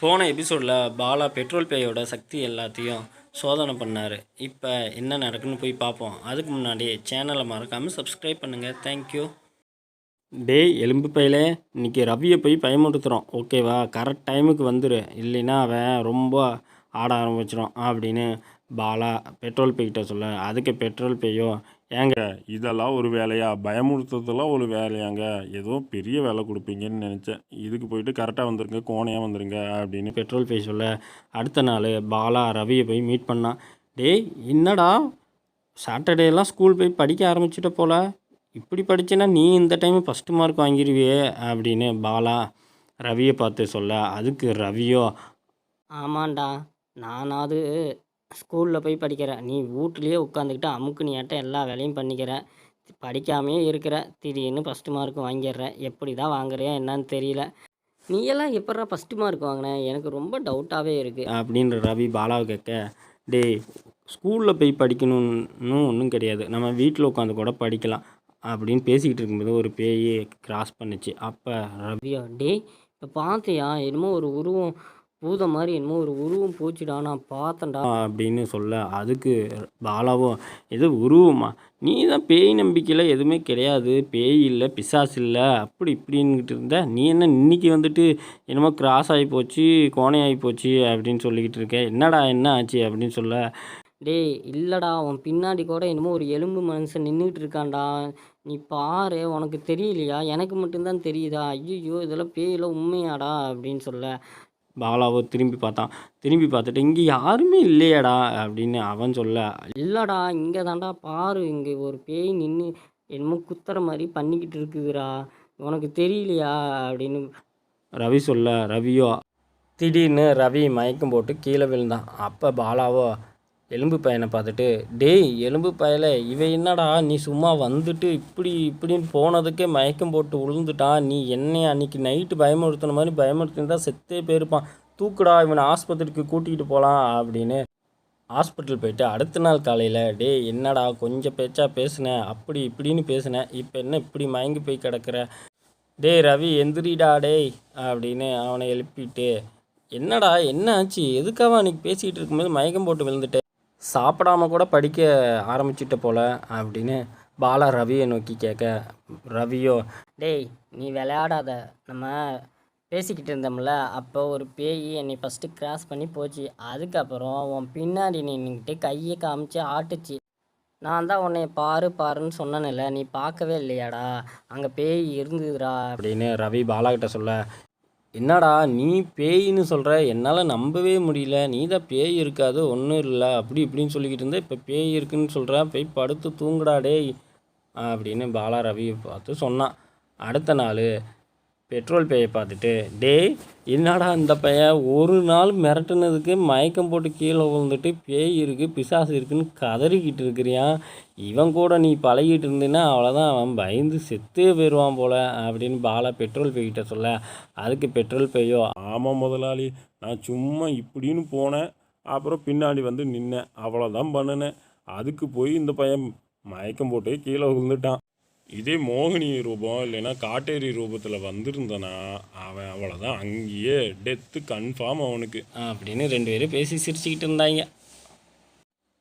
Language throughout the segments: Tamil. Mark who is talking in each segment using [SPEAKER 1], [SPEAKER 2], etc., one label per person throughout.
[SPEAKER 1] போன எபிசோடில் பாலா பெட்ரோல் பேயோட சக்தி எல்லாத்தையும் சோதனை பண்ணார். இப்போ என்ன நடக்குன்னு போய் பார்ப்போம். அதுக்கு முன்னாடி சேனலை மறக்காமல் சப்ஸ்கிரைப் பண்ணுங்கள். தேங்க்யூ. டேய் எலும்பு பையிலே, இன்றைக்கி ரவியை போய் பயமுறுத்துகிறோம், ஓகேவா? கரெக்ட் டைமுக்கு வந்துடு, இல்லைன்னா அவன் ரொம்ப ஆட ஆரம்பிச்சிடும் அப்படின்னு பாலா பெட்ரோல் பேய்கிட்ட சொல்ல, அதுக்கு பெட்ரோல் பேயோ, ஏங்க
[SPEAKER 2] இதெல்லாம் ஒரு வேலையா? பயமுறுத்துறதெல்லாம் ஒரு வேலையாங்க? ஏதோ பெரிய வேலை கொடுப்பீங்கன்னு நினச்சேன். இதுக்கு போயிட்டு கரெக்டாக வந்துருங்க, கோணையாக வந்துருங்க அப்படின்னு
[SPEAKER 1] பெட்ரோல் பேய் சொல்ல, அடுத்த நாள் பாலா ரவியை போய் மீட் பண்ணான். டேய் என்னடா சாட்டர்டேலாம் ஸ்கூல் போய் படிக்க ஆரம்பிச்சிட்ட போல, இப்படி படித்தேன்னா நீ இந்த டைமு ஃபஸ்ட்டு மார்க் வாங்கிடுவியே அப்படின்னு பாலா ரவியை பார்த்து சொல்ல, அதுக்கு ரவியோ,
[SPEAKER 3] ஆமாண்டா, நானாவது ஸ்கூலில் போய் படிக்கிறேன், நீ வீட்லேயே உட்காந்துக்கிட்டு அமுக்கு நீயாட்டம் எல்லா வேலையும் பண்ணிக்கிற, படிக்காமையே இருக்கிற, திடீர்னு ஃபஸ்ட்டு மார்க் வாங்கிடுற, எப்படி தான் வாங்குறியா என்னன்னு தெரியல, நீ எல்லாம் எப்பட்றா ஃபஸ்ட்டு மார்க் வாங்கின, எனக்கு ரொம்ப டவுட்டாகவே இருக்குது
[SPEAKER 1] அப்படின்ற ரவி பாலாவை கேட்க, டேய் ஸ்கூலில் போய் படிக்கணும்னு ஒன்றும் கிடையாது, நம்ம வீட்டில் உட்காந்து கூட படிக்கலாம் அப்படின்னு பேசிக்கிட்டு இருக்கும்போது ஒரு பேய் கிராஸ் பண்ணுச்சு. அப்போ
[SPEAKER 3] ரவியா, டேய் இப்போ பார்த்தியா, என்னமோ ஒரு உருவம் பூதம் மாதிரி என்னமோ ஒரு உருவம் போச்சுடா, நான் பார்த்தேன்டா
[SPEAKER 1] அப்படின்னு சொல்ல, அதுக்கு பாலாவோ, எது உருவமா? நீ தான் பேய் நம்பிக்கையில் எதுவுமே கிடையாது, பேய் இல்லை பிசாசு இல்லை அப்படி இப்படின்னுக்கிட்டு இருந்த, நீ என்ன இன்னைக்கு வந்துட்டு என்னமோ கிராஸ் ஆகி போச்சு, கோணை ஆகி போச்சு அப்படின்னு சொல்லிக்கிட்டு இருக்க, என்னடா என்ன ஆச்சு அப்படின்னு சொல்ல,
[SPEAKER 3] டேய் இல்லைடா, உன் பின்னாடி கூட என்னமோ ஒரு எலும்பு மனுஷன் நின்றுட்டு இருக்கான்டா, நீ பாரு, உனக்கு தெரியலையா, எனக்கு மட்டும்தான் தெரியுதா, ஐயோ இதெல்லாம் பேயில உண்மையாடா அப்படின்னு சொல்ல,
[SPEAKER 1] பாலாவோ திரும்பி பார்த்தான். திரும்பி பார்த்துட்டு, இங்கே யாருமே இல்லையாடா அப்படின்னு அவன் சொல்ல,
[SPEAKER 3] இல்லைடா இங்கே தான்டா பாரு, இங்கே ஒரு பேய் நின்று என்னமோ குத்துற மாதிரி பண்ணிக்கிட்டு இருக்குதுடா, உனக்கு தெரியலையா அப்படின்னு
[SPEAKER 1] ரவி சொல்ல, ரவியோ திடீர்னு ரவி மயக்கம் போட்டு கீழே விழுந்தான். அப்போ பாலாவோ எலும்பு பையனை பார்த்துட்டு, டேய் எலும்பு பயலை, இவன் என்னடா நீ சும்மா வந்துட்டு இப்படி இப்படின்னு போனதுக்கே மயக்கம் போட்டு விழுந்துட்டான், நீ என்னைய அன்றைக்கி நைட்டு பயமுறுத்தின மாதிரி பயமுறுத்தினா செத்தே போயிருப்பான், தூக்குடா இவனை ஆஸ்பத்திரிக்கு கூட்டிகிட்டு போகலாம் அப்படின்னு ஹாஸ்பிட்டல் போயிட்டு அடுத்த நாள் காலையில், டேய் என்னடா கொஞ்சம் பேச்சா பேசுனேன், அப்படி இப்படின்னு பேசுனேன், இப்போ என்ன இப்படி மயங்கி போய் கிடக்கிற, டேய் ரவி எந்திரிடா டேய் அப்படின்னு அவனை எழுப்பிட்டு, என்னடா என்ன ஆச்சு, எதுக்காக அன்றைக்கி பேசிகிட்டு இருக்கும்போது மயக்கம் போட்டு விழுந்துட்டேன், சாப்பிடாம கூட படிக்க ஆரம்பிச்சிட்ட போல அப்படின்னு பாலா ரவியை நோக்கி கேட்க, ரவியோ,
[SPEAKER 3] டேய் நீ விளையாடாத, நம்ம பேசிக்கிட்டு இருந்தோம்ல, அப்போ ஒரு பேய் என்னை ஃபஸ்ட்டு கிராஸ் பண்ணி போச்சு, அதுக்கப்புறம் உன் பின்னாடி நின்றுக்கிட்டு கையை காமிச்சு ஆட்டுச்சு, நான் தான் உன்னை பாருன்னு சொன்னேன்ல, நீ பார்க்கவே இல்லையாடா, அங்கே பேய் இருந்துதுடா
[SPEAKER 1] அப்படின்னு ரவி பாலாக்கிட்ட சொல்ல, என்னடா நீ பேயின்னு சொல்கிற, என்னால் நம்பவே முடியல, நீ தான் பேய் இருக்காது ஒன்றும் இல்லை அப்படி இப்படின்னு சொல்லிக்கிட்டு இருந்தேன், இப்போ பேய் இருக்குன்னு சொல்கிற, போய் படுத்து தூங்குடா டேய் அப்படின்னு பாலா ரவியை பார்த்து சொன்னான். அடுத்த நாள் பெட்ரோல் பேயை பார்த்துட்டு, டேய் என்னடா இந்த பையன் ஒரு நாள் மிரட்டுனதுக்கு மயக்கம் போட்டு கீழே விழுந்துட்டு பேய் இருக்குது பிசாசு இருக்குன்னு கதறிக்கிட்டு இருக்கிறியான், இவன் கூட நீ பழகிட்டு இருந்தீன்னா அவ்வளோதான், அவன் பயந்து செத்தே போயிடுவான் போல் அப்படின்னு பாலா பெட்ரோல் பேய்கிட்ட சொல்ல, அதுக்கு பெட்ரோல் பேயோ,
[SPEAKER 2] ஆமாம் முதலாளி, நான் சும்மா இப்படின்னு போனேன், அப்புறம் பின்னாடி வந்து நின்னேன், அவ்வளோதான் பண்ணினேன், அதுக்கு போய் இந்த பையன் மயக்கம் போட்டே கீழே விழுந்துட்டான், இதே மோகினி ரூபம் இல்லைன்னா காட்டேரி ரூபத்தில் வந்திருந்தானா அவன் அவ்வளோதான், அங்கேயே டெத்து கன்ஃபார்ம் அவனுக்கு
[SPEAKER 1] அப்படின்னு 2 பேரும் பேசி சிரிச்சுக்கிட்டு இருந்தாங்க.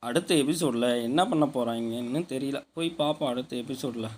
[SPEAKER 1] அடுத்த எபிசோடில் என்ன பண்ண போகிறாங்கன்னு தெரியல, போய் பார்ப்போம் அடுத்த எபிசோடில்.